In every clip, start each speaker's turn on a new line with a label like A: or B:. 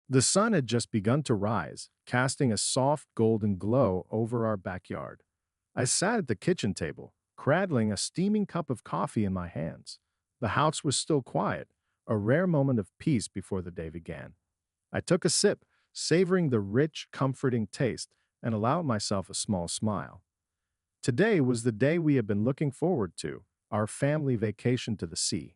A: The sun had just begun to rise, casting a soft golden glow over our backyard. I sat at the kitchen table, cradling a steaming cup of coffee in my hands. The house was still quiet, a rare moment of peace before the day began. I took a sip, savoring the rich, comforting taste, and allowed myself a small smile. Today was the day we had been looking forward to, our family vacation to the sea.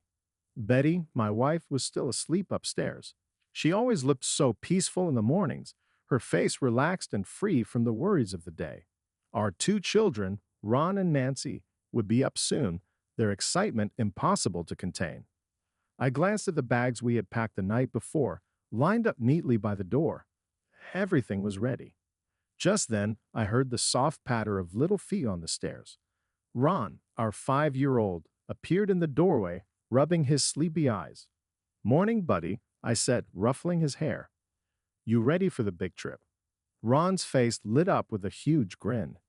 A: Betty, my wife, was still asleep upstairs. She always looked so peaceful in the mornings, her face relaxed and free from the worries of the day. Our two children, Ron and Nancy, would be up soon, their excitement impossible to contain. I glanced at the bags we had packed the night before, lined up neatly by the door. Everything was ready. Just then, I heard the soft patter of little feet on the stairs. Ron, our 5-year-old, appeared in the doorway, rubbing his sleepy eyes. "Morning, buddy," I said, ruffling his hair. "You ready for the big trip?" Ron's face lit up with a huge grin.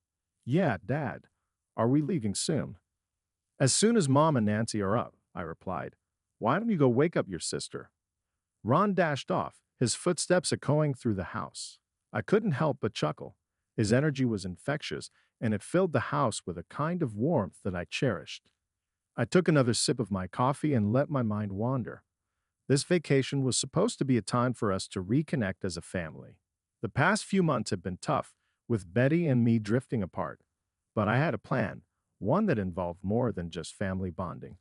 A: "Yeah, Dad. Are we leaving soon?" "As soon as Mom and Nancy are up," I replied. "Why don't you go wake up your sister?" Ron dashed off, his footsteps echoing through the house. I couldn't help but chuckle. His energy was infectious, and it filled the house with a kind of warmth that I cherished. I took another sip of my coffee and let my mind wander. This vacation was supposed to be a time for us to reconnect as a family. The past few months had been tough, with Betty and me drifting apart. But I had a plan, one that involved more than just family bonding.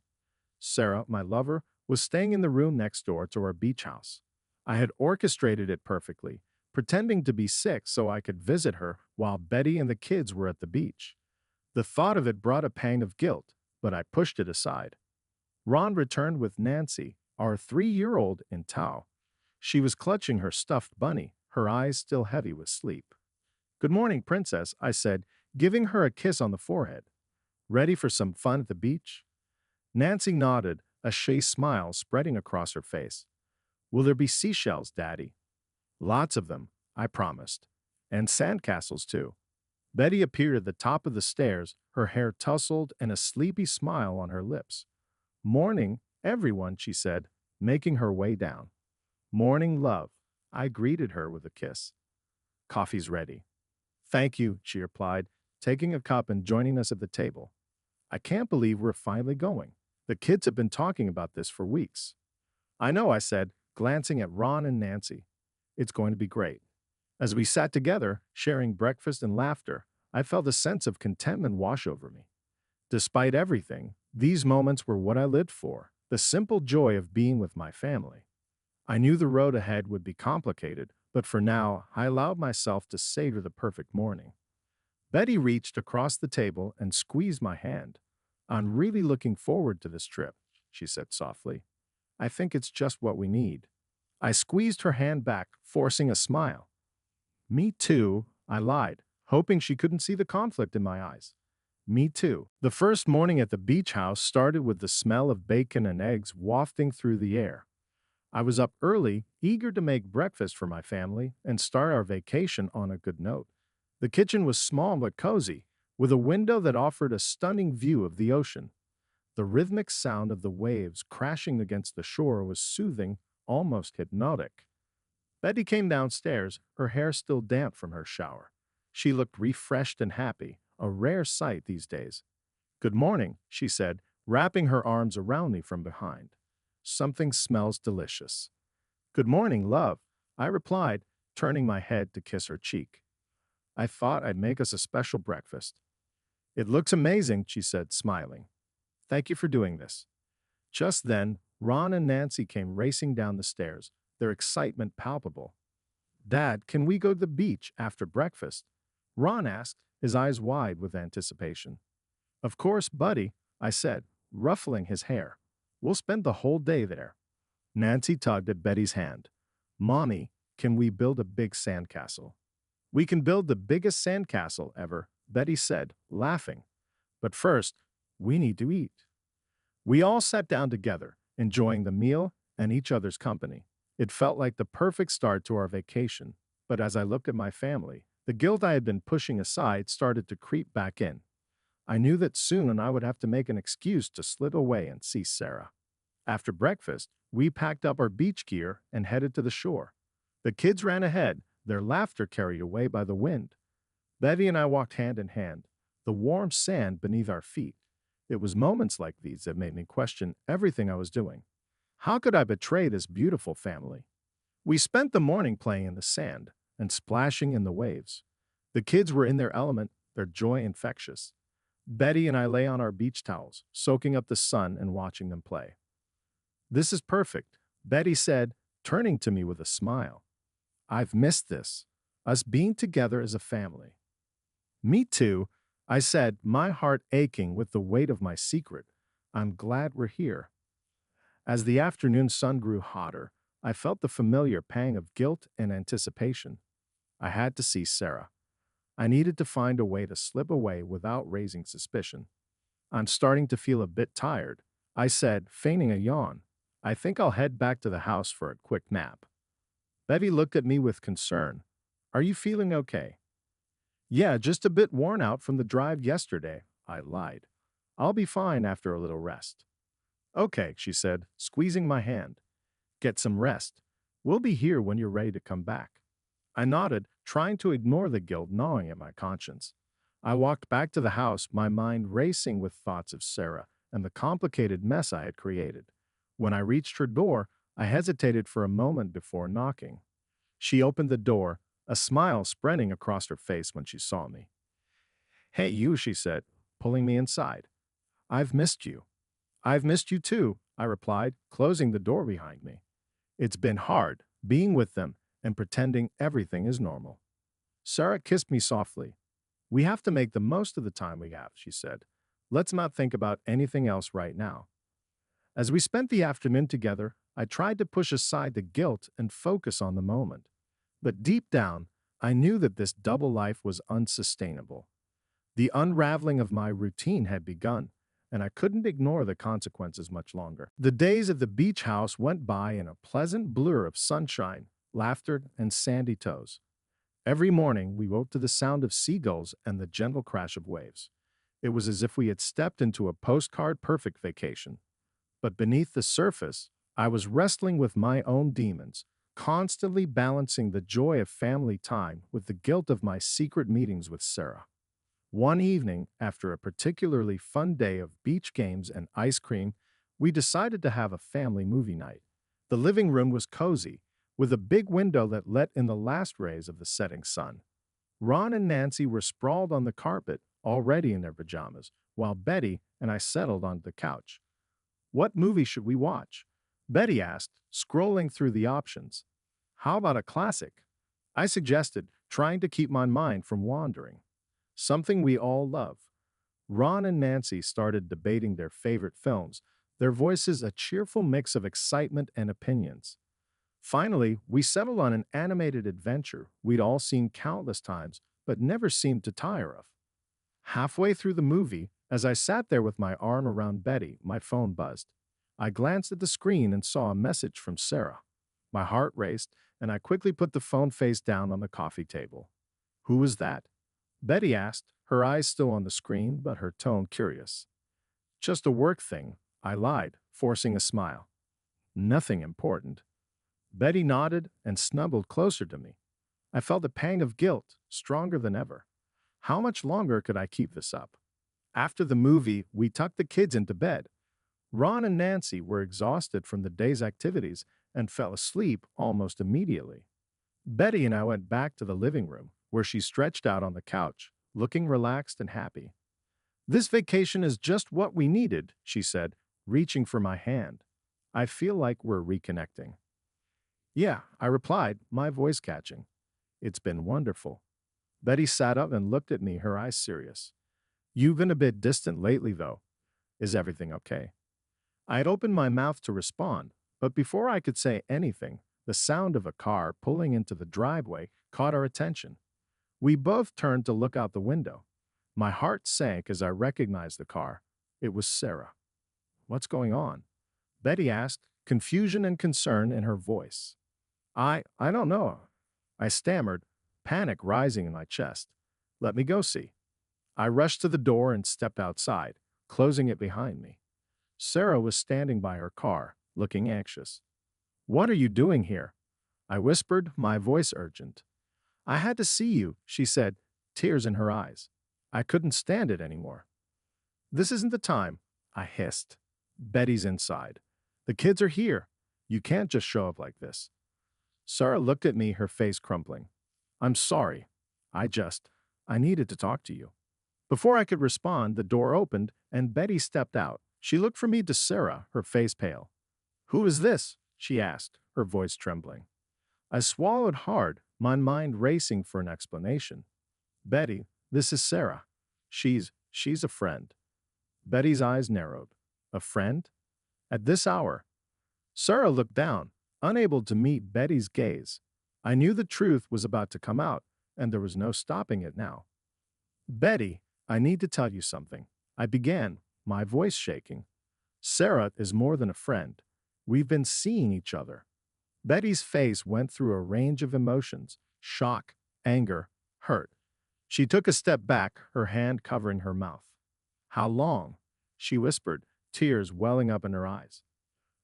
A: Sarah, my lover, was staying in the room next door to our beach house. I had orchestrated it perfectly, pretending to be sick so I could visit her while Betty and the kids were at the beach. The thought of it brought a pang of guilt, but I pushed it aside. Ron returned with Nancy, our 3-year-old, in tow. She was clutching her stuffed bunny, her eyes still heavy with sleep. "Good morning, Princess," I said, giving her a kiss on the forehead. "Ready for some fun at the beach?" Nancy nodded, a shy smile spreading across her face. "Will there be seashells, Daddy?" "Lots of them," I promised. "And sandcastles, too." Betty appeared at the top of the stairs, her hair tousled and a sleepy smile on her lips. "Morning, everyone," she said, making her way down. "Morning, love." I greeted her with a kiss. "Coffee's ready." "Thank you," she replied, taking a cup and joining us at the table. "I can't believe we're finally going. The kids have been talking about this for weeks." "I know," I said, glancing at Ron and Nancy. "It's going to be great." As we sat together, sharing breakfast and laughter, I felt a sense of contentment wash over me. Despite everything, these moments were what I lived for, the simple joy of being with my family. I knew the road ahead would be complicated, but for now, I allowed myself to savor the perfect morning. Betty reached across the table and squeezed my hand. "I'm really looking forward to this trip," she said softly. "I think it's just what we need." I squeezed her hand back, forcing a smile. "Me too," I lied, hoping she couldn't see the conflict in my eyes. "Me too." The first morning at the beach house started with the smell of bacon and eggs wafting through the air. I was up early, eager to make breakfast for my family and start our vacation on a good note. The kitchen was small but cozy, with a window that offered a stunning view of the ocean. The rhythmic sound of the waves crashing against the shore was soothing, almost hypnotic. Betty came downstairs, her hair still damp from her shower. She looked refreshed and happy, a rare sight these days. "Good morning," she said, wrapping her arms around me from behind. "Something smells delicious." "Good morning, love," I replied, turning my head to kiss her cheek. "I thought I'd make us a special breakfast." "It looks amazing," she said, smiling. "Thank you for doing this." Just then, Ron and Nancy came racing down the stairs, their excitement palpable. "Dad, can we go to the beach after breakfast?" Ron asked, his eyes wide with anticipation. "Of course, buddy," I said, ruffling his hair. "We'll spend the whole day there." Nancy tugged at Betty's hand. "Mommy, can we build a big sandcastle?" "We can build the biggest sandcastle ever," Betty said, laughing. "But first, we need to eat." We all sat down together, enjoying the meal and each other's company. It felt like the perfect start to our vacation, but as I looked at my family, the guilt I had been pushing aside started to creep back in. I knew that soon I would have to make an excuse to slip away and see Sarah. After breakfast, we packed up our beach gear and headed to the shore. The kids ran ahead, their laughter carried away by the wind. Betty and I walked hand in hand, the warm sand beneath our feet. It was moments like these that made me question everything I was doing. How could I betray this beautiful family? We spent the morning playing in the sand and splashing in the waves. The kids were in their element, their joy infectious. Betty and I lay on our beach towels, soaking up the sun and watching them play. "This is perfect," Betty said, turning to me with a smile. "I've missed this, us being together as a family." "Me too," I said, my heart aching with the weight of my secret. "I'm glad we're here." As the afternoon sun grew hotter, I felt the familiar pang of guilt and anticipation. I had to see Sarah. I needed to find a way to slip away without raising suspicion. "I'm starting to feel a bit tired," I said, feigning a yawn. "I think I'll head back to the house for a quick nap." Betty looked at me with concern. "Are you feeling okay?" "Yeah, just a bit worn out from the drive yesterday," I lied. "I'll be fine after a little rest." "Okay," she said, squeezing my hand. "Get some rest. We'll be here when you're ready to come back." I nodded, trying to ignore the guilt gnawing at my conscience. I walked back to the house, my mind racing with thoughts of Sarah and the complicated mess I had created. When I reached her door, I hesitated for a moment before knocking. She opened the door, a smile spreading across her face when she saw me. "Hey, you," she said, pulling me inside. "I've missed you." "I've missed you too," I replied, closing the door behind me. It's been hard, being with them and pretending everything is normal. Sarah kissed me softly. "We have to make the most of the time we have," she said. "Let's not think about anything else right now." As we spent the afternoon together, I tried to push aside the guilt and focus on the moment. But deep down, I knew that this double life was unsustainable. The unraveling of my routine had begun, and I couldn't ignore the consequences much longer. The days at the beach house went by in a pleasant blur of sunshine, laughter, and sandy toes. Every morning, we woke to the sound of seagulls and the gentle crash of waves. It was as if we had stepped into a postcard-perfect vacation. But beneath the surface, I was wrestling with my own demons, constantly balancing the joy of family time with the guilt of my secret meetings with Sarah. One evening, after a particularly fun day of beach games and ice cream, we decided to have a family movie night. The living room was cozy, with a big window that let in the last rays of the setting sun. Ron and Nancy were sprawled on the carpet, already in their pajamas, while Betty and I settled on the couch. "What movie should we watch?" Betty asked, scrolling through the options. "How about a classic?" I suggested, trying to keep my mind from wandering. "Something we all love." Ron and Nancy started debating their favorite films, their voices a cheerful mix of excitement and opinions. Finally, we settled on an animated adventure we'd all seen countless times but never seemed to tire of. Halfway through the movie, as I sat there with my arm around Betty, my phone buzzed. I glanced at the screen and saw a message from Sarah. My heart raced, and I quickly put the phone face down on the coffee table. "Who was that?" Betty asked, her eyes still on the screen, but her tone curious. "Just a work thing," I lied, forcing a smile. "Nothing important." Betty nodded and snuggled closer to me. I felt a pang of guilt, stronger than ever. How much longer could I keep this up? After the movie, we tucked the kids into bed. Ron and Nancy were exhausted from the day's activities and fell asleep almost immediately. Betty and I went back to the living room, where she stretched out on the couch, looking relaxed and happy. "This vacation is just what we needed," she said, reaching for my hand. "I feel like we're reconnecting." "Yeah," I replied, my voice catching. "It's been wonderful." Betty sat up and looked at me, her eyes serious. "You've been a bit distant lately, though. Is everything okay?" I had opened my mouth to respond, but before I could say anything, the sound of a car pulling into the driveway caught our attention. We both turned to look out the window. My heart sank as I recognized the car. It was Sarah. "What's going on?" Betty asked, confusion and concern in her voice. I don't know," I stammered, panic rising in my chest. "Let me go see." I rushed to the door and stepped outside, closing it behind me. Sarah was standing by her car, looking anxious. "What are you doing here?" I whispered, my voice urgent. I had to see you, she said, tears in her eyes. I couldn't stand it anymore. This isn't the time, I hissed. Betty's inside. The kids are here. You can't just show up like this. Sarah looked at me, her face crumpling. I'm sorry. I just, I needed to talk to you. Before I could respond, the door opened and Betty stepped out. She looked from me to Sarah, her face pale. Who is this? She asked, her voice trembling. I swallowed hard, my mind racing for an explanation. Betty, this is Sarah. She's a friend. Betty's eyes narrowed. A friend? At this hour? Sarah looked down, unable to meet Betty's gaze. I knew the truth was about to come out, and there was no stopping it now. Betty, I need to tell you something. I began, my voice shaking. Sarah is more than a friend. We've been seeing each other. Betty's face went through a range of emotions: shock, anger, hurt. She took a step back, her hand covering her mouth. How long? She whispered, tears welling up in her eyes.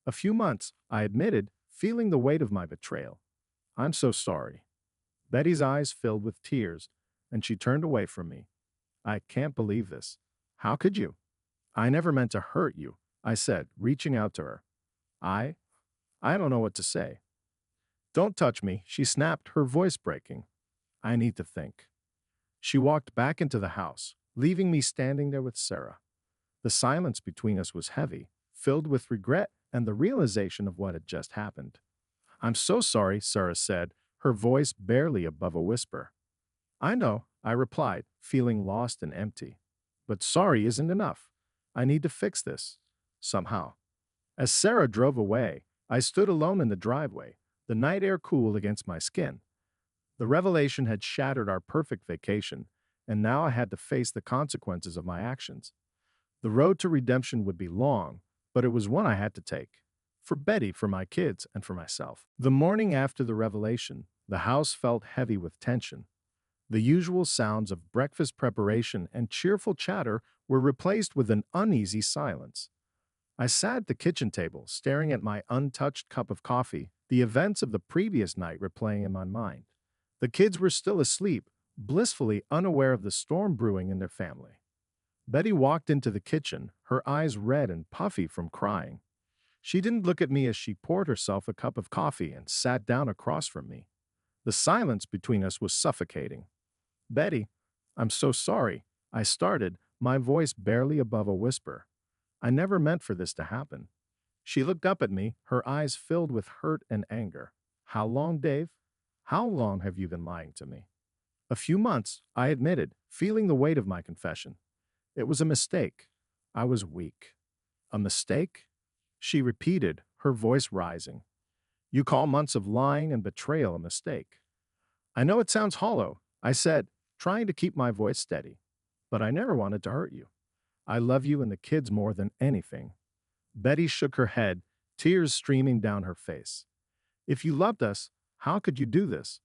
A: A few months, I admitted, feeling the weight of my betrayal. I'm so sorry. Betty's eyes filled with tears, and she turned away from me. I can't believe this. How could you? I never meant to hurt you, I said, reaching out to her. I don't know what to say. Don't touch me, she snapped, her voice breaking. I need to think. She walked back into the house, leaving me standing there with Sarah. The silence between us was heavy, filled with regret and the realization of what had just happened. I'm so sorry, Sarah said, her voice barely above a whisper. I know, I replied, feeling lost and empty. But sorry isn't enough. I need to fix this. Somehow. As Sarah drove away, I stood alone in the driveway, the night air cool against my skin. The revelation had shattered our perfect vacation, and now I had to face the consequences of my actions. The road to redemption would be long, but it was one I had to take. For Betty, for my kids, and for myself. The morning after the revelation, the house felt heavy with tension. The usual sounds of breakfast preparation and cheerful chatter were replaced with an uneasy silence. I sat at the kitchen table, staring at my untouched cup of coffee, the events of the previous night replaying in my mind. The kids were still asleep, blissfully unaware of the storm brewing in their family. Betty walked into the kitchen, her eyes red and puffy from crying. She didn't look at me as she poured herself a cup of coffee and sat down across from me. The silence between us was suffocating. Betty, I'm so sorry, I started, my voice barely above a whisper. I never meant for this to happen. She looked up at me, her eyes filled with hurt and anger. How long, Dave? How long have you been lying to me? A few months, I admitted, feeling the weight of my confession. It was a mistake. I was weak. A mistake? She repeated, her voice rising. You call months of lying and betrayal a mistake. I know it sounds hollow, I said, trying to keep my voice steady. But I never wanted to hurt you. I love you and the kids more than anything. Betty shook her head, tears streaming down her face. If you loved us, how could you do this?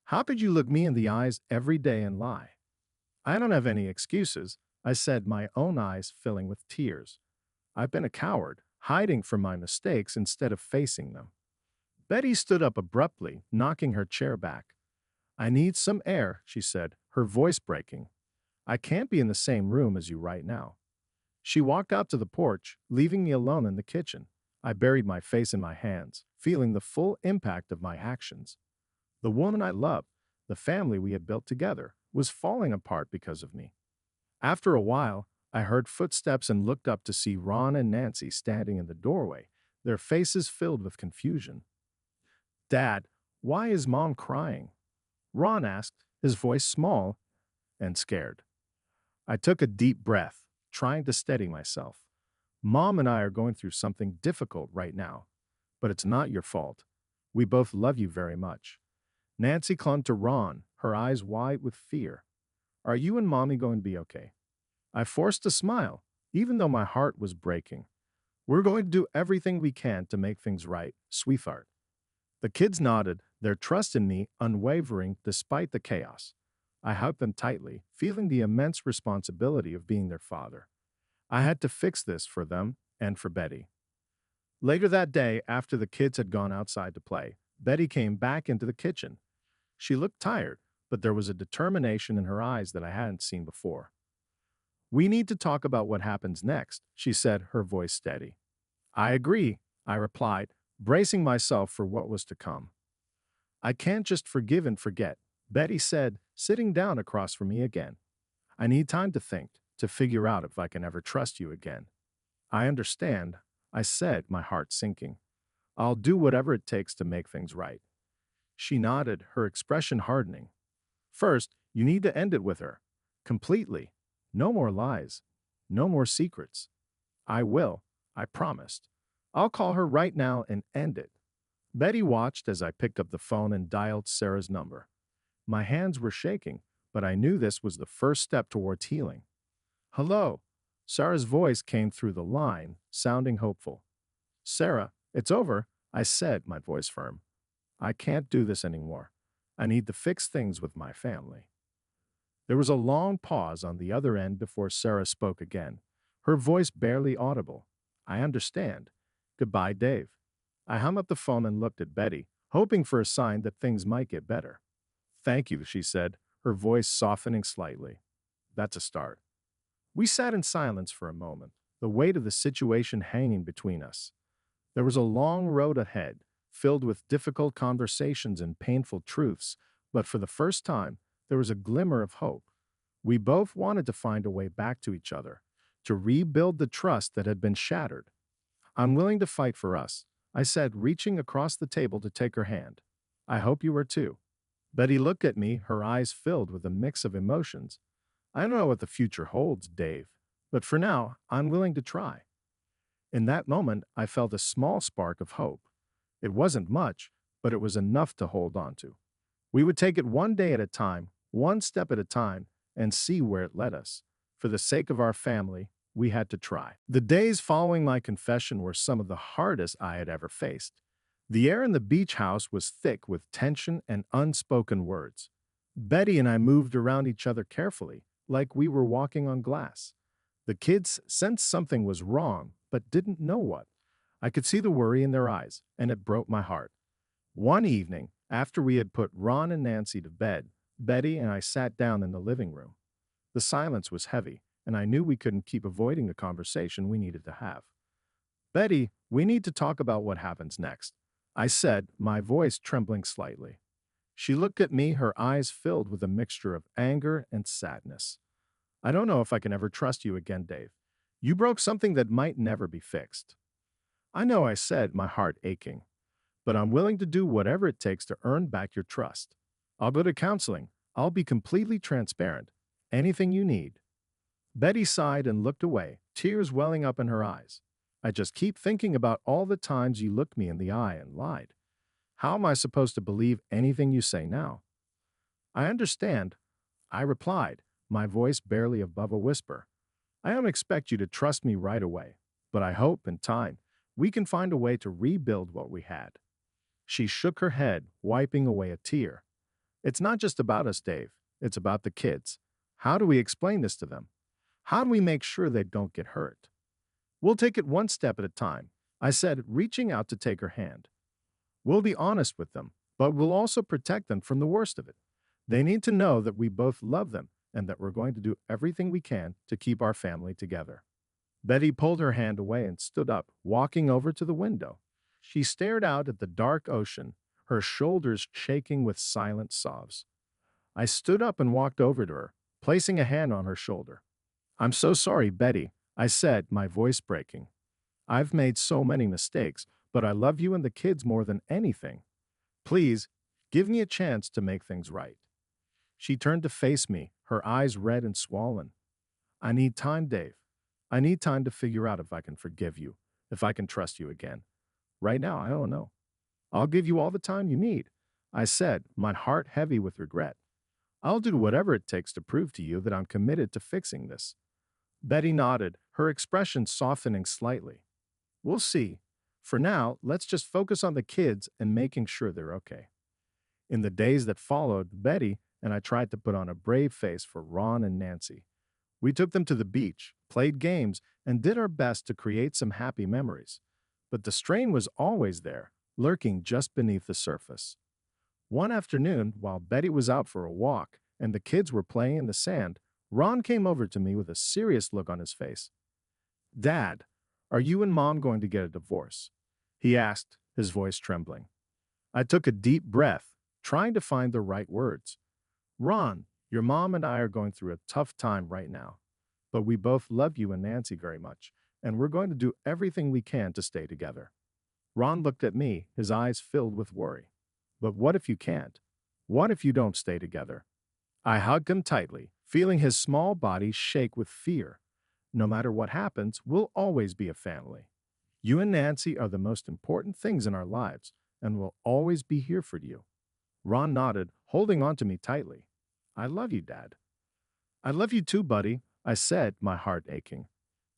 A: How could you look me in the eyes every day and lie? I don't have any excuses, I said, my own eyes filling with tears. I've been a coward, hiding from my mistakes instead of facing them. Betty stood up abruptly, knocking her chair back. I need some air, she said, her voice breaking. I can't be in the same room as you right now. She walked out to the porch, leaving me alone in the kitchen. I buried my face in my hands, feeling the full impact of my actions. The woman I loved, the family we had built together, was falling apart because of me. After a while, I heard footsteps and looked up to see Ron and Nancy standing in the doorway, their faces filled with confusion. Dad, why is Mom crying? Ron asked, his voice small and scared. I took a deep breath, trying to steady myself. Mom and I are going through something difficult right now, but it's not your fault. We both love you very much. Nancy clung to Ron, her eyes wide with fear. Are you and Mommy going to be okay? I forced a smile, even though my heart was breaking. We're going to do everything we can to make things right, sweetheart. The kids nodded, their trust in me unwavering despite the chaos. I hugged them tightly, feeling the immense responsibility of being their father. I had to fix this for them and for Betty. Later that day, after the kids had gone outside to play, Betty came back into the kitchen. She looked tired, but there was a determination in her eyes that I hadn't seen before. We need to talk about what happens next, she said, her voice steady. I agree, I replied, bracing myself for what was to come. I can't just forgive and forget, Betty said, sitting down across from me again. I need time to think, to figure out if I can ever trust you again. I understand, I said, my heart sinking. I'll do whatever it takes to make things right. She nodded, her expression hardening. First, you need to end it with her. Completely. No more lies. No more secrets. I will, I promised. I'll call her right now and end it. Betty watched as I picked up the phone and dialed Sarah's number. My hands were shaking, but I knew this was the first step towards healing. Hello. Sarah's voice came through the line, sounding hopeful. Sarah, it's over, I said, my voice firm. I can't do this anymore. I need to fix things with my family. There was a long pause on the other end before Sarah spoke again, her voice barely audible. I understand. Goodbye, Dave. I hung up the phone and looked at Betty, hoping for a sign that things might get better. Thank you, she said, her voice softening slightly. That's a start. We sat in silence for a moment, the weight of the situation hanging between us. There was a long road ahead, filled with difficult conversations and painful truths, but for the first time, there was a glimmer of hope. We both wanted to find a way back to each other, to rebuild the trust that had been shattered. I'm willing to fight for us, I said, reaching across the table to take her hand. I hope you are too. Betty looked at me, her eyes filled with a mix of emotions. I don't know what the future holds, Dave, but for now, I'm willing to try. In that moment, I felt a small spark of hope. It wasn't much, but it was enough to hold on to. We would take it one day at a time, one step at a time, and see where it led us. For the sake of our family, we had to try. The days following my confession were some of the hardest I had ever faced. The air in the beach house was thick with tension and unspoken words. Betty and I moved around each other carefully, like we were walking on glass. The kids sensed something was wrong, but didn't know what. I could see the worry in their eyes, and it broke my heart. One evening, after we had put Ron and Nancy to bed, Betty and I sat down in the living room. The silence was heavy, and I knew we couldn't keep avoiding the conversation we needed to have. Betty, we need to talk about what happens next, I said, my voice trembling slightly. She looked at me, her eyes filled with a mixture of anger and sadness. I don't know if I can ever trust you again, Dave. You broke something that might never be fixed. I know, I said, my heart aching, but I'm willing to do whatever it takes to earn back your trust. I'll go to counseling. I'll be completely transparent. Anything you need. Betty sighed and looked away, tears welling up in her eyes. I just keep thinking about all the times you looked me in the eye and lied. How am I supposed to believe anything you say now? I understand, I replied, my voice barely above a whisper. I don't expect you to trust me right away, but I hope in time we can find a way to rebuild what we had. She shook her head, wiping away a tear. It's not just about us, Dave. It's about the kids. How do we explain this to them? How do we make sure they don't get hurt? We'll take it one step at a time, I said, reaching out to take her hand. We'll be honest with them, but we'll also protect them from the worst of it. They need to know that we both love them and that we're going to do everything we can to keep our family together. Betty pulled her hand away and stood up, walking over to the window. She stared out at the dark ocean, her shoulders shaking with silent sobs. I stood up and walked over to her, placing a hand on her shoulder. I'm so sorry, Betty, I said, my voice breaking. I've made so many mistakes, but I love you and the kids more than anything. Please, give me a chance to make things right. She turned to face me, her eyes red and swollen. I need time, Dave. I need time to figure out if I can forgive you, if I can trust you again. Right now, I don't know. I'll give you all the time you need, I said, my heart heavy with regret. I'll do whatever it takes to prove to you that I'm committed to fixing this. Betty nodded, her expression softening slightly. We'll see. For now, let's just focus on the kids and making sure they're okay. In the days that followed, Betty and I tried to put on a brave face for Ron and Nancy. We took them to the beach, played games, and did our best to create some happy memories. But the strain was always there, lurking just beneath the surface. One afternoon, while Betty was out for a walk and the kids were playing in the sand, Ron came over to me with a serious look on his face. Dad, are you and Mom going to get a divorce? He asked, his voice trembling. I took a deep breath, trying to find the right words. Ron, your mom and I are going through a tough time right now, but we both love you and Nancy very much, and we're going to do everything we can to stay together. Ron looked at me, his eyes filled with worry. But what if you can't? What if you don't stay together? I hugged him tightly, feeling his small body shake with fear. No matter what happens, we'll always be a family. You and Nancy are the most important things in our lives, and we'll always be here for you. Ron nodded, holding on to me tightly. I love you, Dad. I love you too, buddy, I said, my heart aching.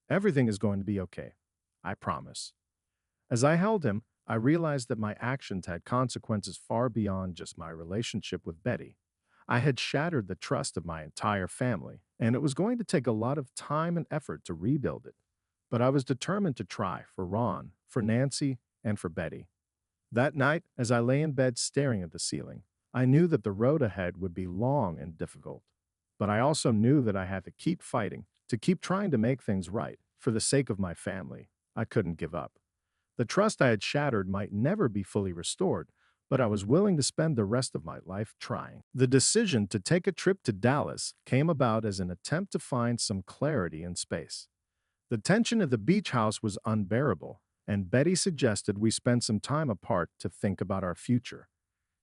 A: Everything is going to be okay. I promise. As I held him, I realized that my actions had consequences far beyond just my relationship with Betty. I had shattered the trust of my entire family, and it was going to take a lot of time and effort to rebuild it. But I was determined to try for Ron, for Nancy, and for Betty. That night, as I lay in bed staring at the ceiling, I knew that the road ahead would be long and difficult. But I also knew that I had to keep fighting, to keep trying to make things right, for the sake of my family. I couldn't give up. The trust I had shattered might never be fully restored, but I was willing to spend the rest of my life trying. The decision to take a trip to Dallas came about as an attempt to find some clarity in space. The tension at the beach house was unbearable, and Betty suggested we spend some time apart to think about our future.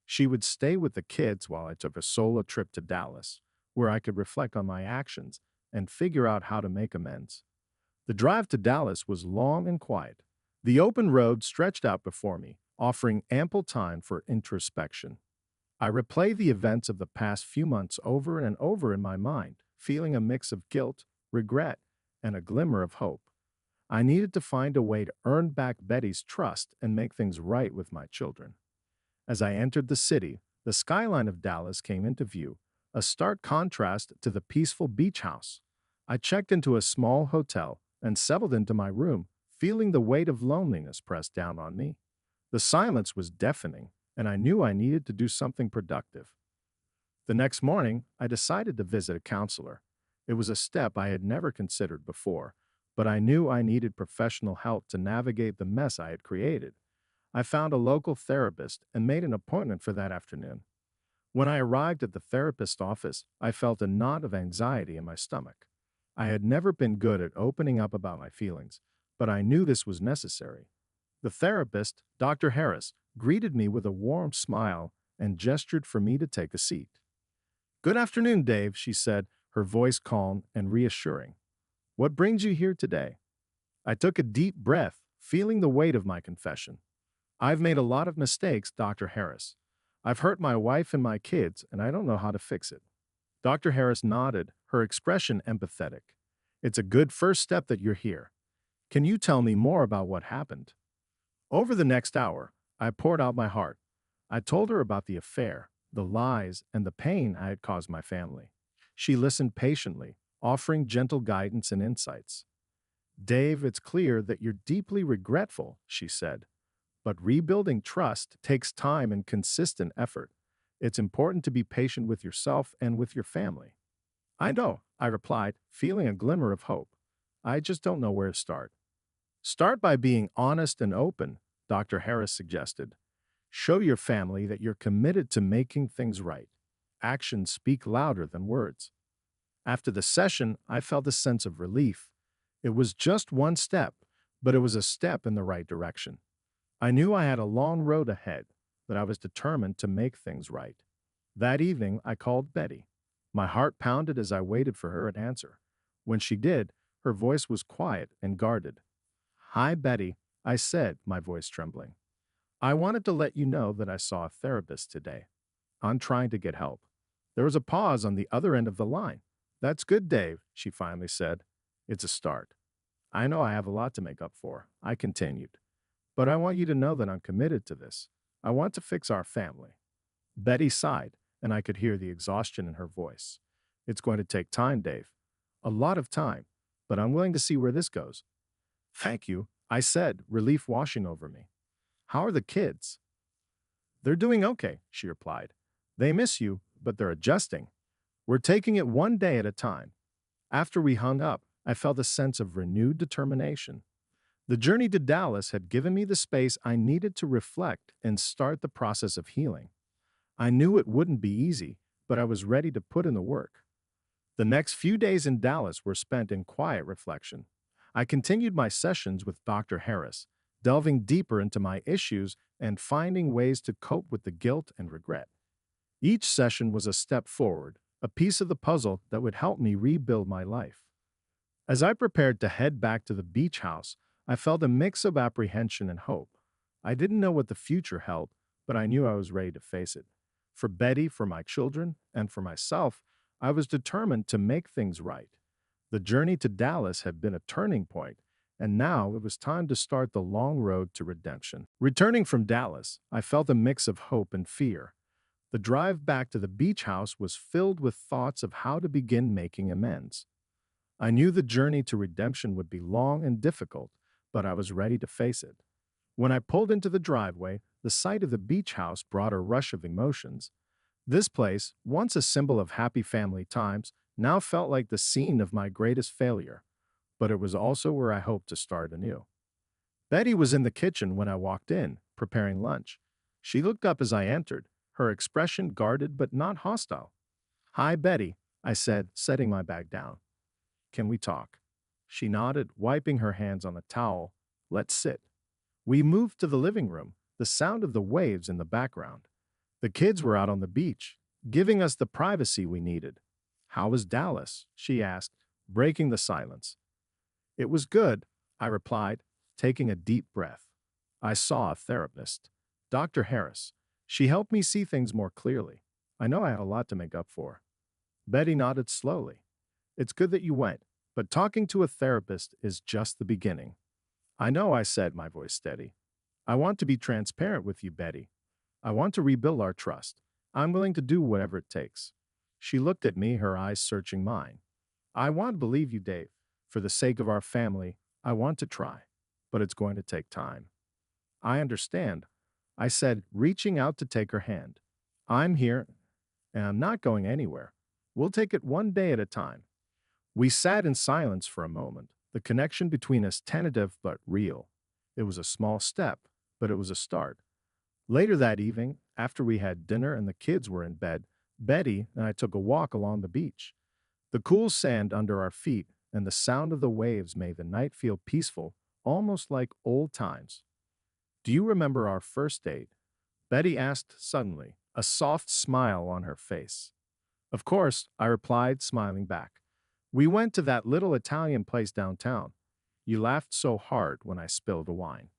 A: She would stay with the kids while I took a solo trip to Dallas, where I could reflect on my actions and figure out how to make amends. The drive to Dallas was long and quiet. The open road stretched out before me, offering ample time for introspection. I replayed the events of the past few months over and over in my mind, feeling a mix of guilt, regret, and a glimmer of hope. I needed to find a way to earn back Betty's trust and make things right with my children. As I entered the city, the skyline of Dallas came into view, a stark contrast to the peaceful beach house. I checked into a small hotel and settled into my room, feeling the weight of loneliness press down on me. The silence was deafening, and I knew I needed to do something productive. The next morning, I decided to visit a counselor. It was a step I had never considered before, but I knew I needed professional help to navigate the mess I had created. I found a local therapist and made an appointment for that afternoon. When I arrived at the therapist's office, I felt a knot of anxiety in my stomach. I had never been good at opening up about my feelings, but I knew this was necessary. The therapist, Dr. Harris, greeted me with a warm smile and gestured for me to take a seat. Good afternoon, Dave, she said, her voice calm and reassuring. What brings you here today? I took a deep breath, feeling the weight of my confession. I've made a lot of mistakes, Dr. Harris. I've hurt my wife and my kids, and I don't know how to fix it. Dr. Harris nodded, her expression empathetic. It's a good first step that you're here. Can you tell me more about what happened? Over the next hour, I poured out my heart. I told her about the affair, the lies, and the pain I had caused my family. She listened patiently, offering gentle guidance and insights. Dave, it's clear that you're deeply regretful, she said. But rebuilding trust takes time and consistent effort. It's important to be patient with yourself and with your family. I know, I replied, feeling a glimmer of hope. I just don't know where to start. Start by being honest and open, Dr. Harris suggested. Show your family that you're committed to making things right. Actions speak louder than words. After the session, I felt a sense of relief. It was just one step, but it was a step in the right direction. I knew I had a long road ahead, but I was determined to make things right. That evening, I called Betty. My heart pounded as I waited for her to answer. When she did, her voice was quiet and guarded. Hi, Betty, I said, my voice trembling. I wanted to let you know that I saw a therapist today. I'm trying to get help. There was a pause on the other end of the line. That's good, Dave, she finally said. It's a start. I know I have a lot to make up for, I continued. But I want you to know that I'm committed to this. I want to fix our family. Betty sighed, and I could hear the exhaustion in her voice. It's going to take time, Dave. A lot of time, but I'm willing to see where this goes. Thank you, I said, relief washing over me. How are the kids? They're doing okay, she replied. They miss you, but they're adjusting. We're taking it one day at a time. After we hung up, I felt a sense of renewed determination. The journey to Dallas had given me the space I needed to reflect and start the process of healing. I knew it wouldn't be easy, but I was ready to put in the work. The next few days in Dallas were spent in quiet reflection. I continued my sessions with Dr. Harris, delving deeper into my issues and finding ways to cope with the guilt and regret. Each session was a step forward, a piece of the puzzle that would help me rebuild my life. As I prepared to head back to the beach house, I felt a mix of apprehension and hope. I didn't know what the future held, but I knew I was ready to face it. For Betty, for my children, and for myself, I was determined to make things right. The journey to Dallas had been a turning point, and now it was time to start the long road to redemption. Returning from Dallas, I felt a mix of hope and fear. The drive back to the beach house was filled with thoughts of how to begin making amends. I knew the journey to redemption would be long and difficult, but I was ready to face it. When I pulled into the driveway, the sight of the beach house brought a rush of emotions. This place, once a symbol of happy family times, now felt like the scene of my greatest failure, but it was also where I hoped to start anew. Betty was in the kitchen when I walked in, preparing lunch. She looked up as I entered, her expression guarded but not hostile. "Hi, Betty," I said, setting my bag down. "Can we talk?" She nodded, wiping her hands on the towel. "Let's sit." We moved to the living room, the sound of the waves in the background. The kids were out on the beach, giving us the privacy we needed. "How was Dallas?" she asked, breaking the silence. "It was good," I replied, taking a deep breath. "I saw a therapist, Dr. Harris. She helped me see things more clearly. I know I had a lot to make up for." Betty nodded slowly. "It's good that you went, but talking to a therapist is just the beginning." "I know," I said, my voice steady. "I want to be transparent with you, Betty. I want to rebuild our trust. I'm willing to do whatever it takes." She looked at me, her eyes searching mine. "I want to believe you, Dave. For the sake of our family, I want to try. But it's going to take time." "I understand," I said, reaching out to take her hand. "I'm here, and I'm not going anywhere. We'll take it one day at a time." We sat in silence for a moment, the connection between us tentative but real. It was a small step, but it was a start. Later that evening, after we had dinner and the kids were in bed, Betty and I took a walk along the beach. The cool sand under our feet and the sound of the waves made the night feel peaceful, almost like old times. "Do you remember our first date?" Betty asked suddenly, a soft smile on her face. "Of course," I replied, smiling back. "We went to that little Italian place downtown. You laughed so hard when I spilled the wine."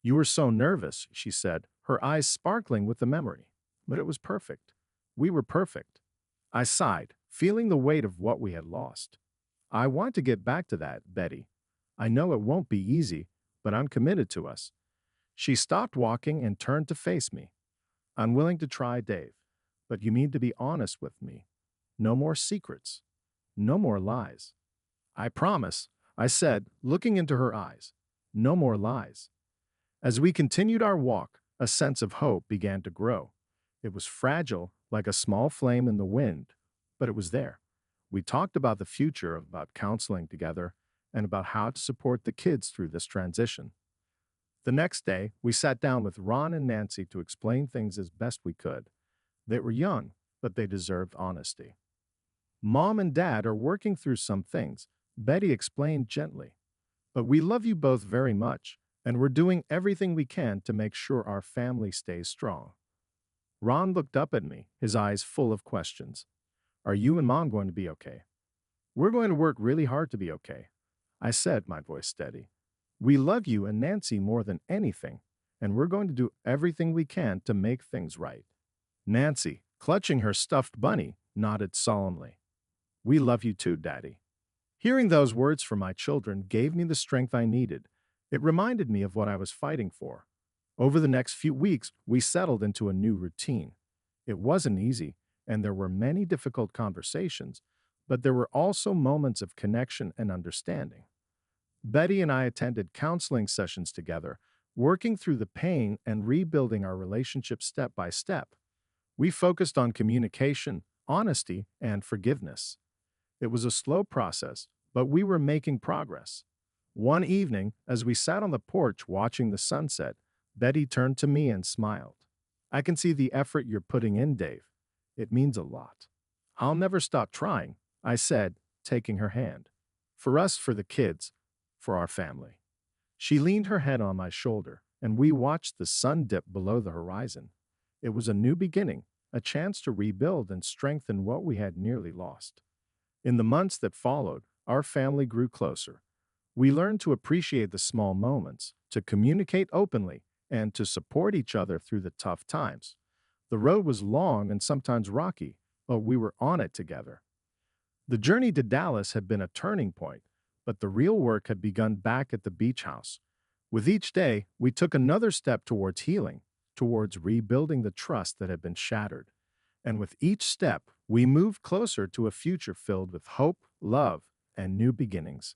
A: "You were so nervous," she said, her eyes sparkling with the memory. "But it was perfect. We were perfect." I sighed, feeling the weight of what we had lost. "I want to get back to that, Betty. I know it won't be easy, but I'm committed to us." She stopped walking and turned to face me. "I'm willing to try, Dave, but you need to be honest with me. No more secrets. No more lies." "I promise," I said, looking into her eyes. "No more lies." As we continued our walk, a sense of hope began to grow. It was fragile, like a small flame in the wind, but it was there. We talked about the future, about counseling together, and about how to support the kids through this transition. The next day, we sat down with Ron and Nancy to explain things as best we could. They were young, but they deserved honesty. "Mom and Dad are working through some things," Betty explained gently. "But we love you both very much, and we're doing everything we can to make sure our family stays strong." Ron looked up at me, his eyes full of questions. "Are you and Mom going to be okay?" "We're going to work really hard to be okay," I said, my voice steady. "We love you and Nancy more than anything, and we're going to do everything we can to make things right." Nancy, clutching her stuffed bunny, nodded solemnly. "We love you too, Daddy." Hearing those words from my children gave me the strength I needed. It reminded me of what I was fighting for. Over the next few weeks, we settled into a new routine. It wasn't easy, and there were many difficult conversations, but there were also moments of connection and understanding. Betty and I attended counseling sessions together, Working through the pain and rebuilding our relationship step by step, we focused on communication, honesty, and forgiveness. It was a slow process, but we were making progress. One evening, as we sat on the porch watching the sunset, Betty turned to me and smiled. I can see the effort you're putting in, Dave. It means a lot. I'll never stop trying, I said, taking her hand. For us, for the kids, for our family. She leaned her head on my shoulder, and we watched the sun dip below the horizon. It was a new beginning, a chance to rebuild and strengthen what we had nearly lost. In the months that followed, our family grew closer. We learned to appreciate the small moments, to communicate openly, and to support each other through the tough times. The road was long and sometimes rocky, but we were on it together. The journey to Dallas had been a turning point, but the real work had begun back at the beach house. With each day, we took another step towards healing, towards rebuilding the trust that had been shattered. And with each step, we moved closer to a future filled with hope, love, and new beginnings.